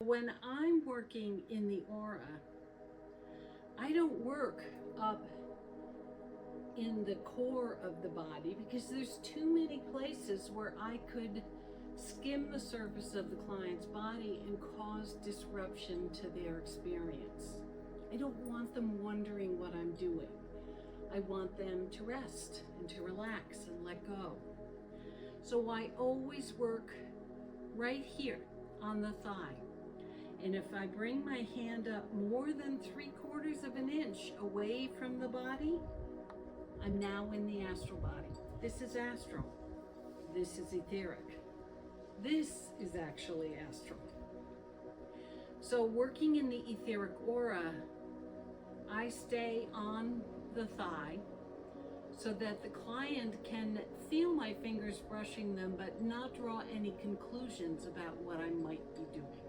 when I'm working in the aura, I don't work up in the core of the body because there's too many places where I could skim the surface of the client's body and cause disruption to their experience. I don't want them wondering what I'm doing. I want them to rest and to relax and let go. So I always work right here on the thigh. And if I bring my hand up more than 3/4 of an inch away from the body, I'm now in the astral body. This is astral. This is etheric. This is actually astral. So working in the etheric aura, I stay on the thigh so that the client can feel my fingers brushing them but not draw any conclusions about what I might be doing.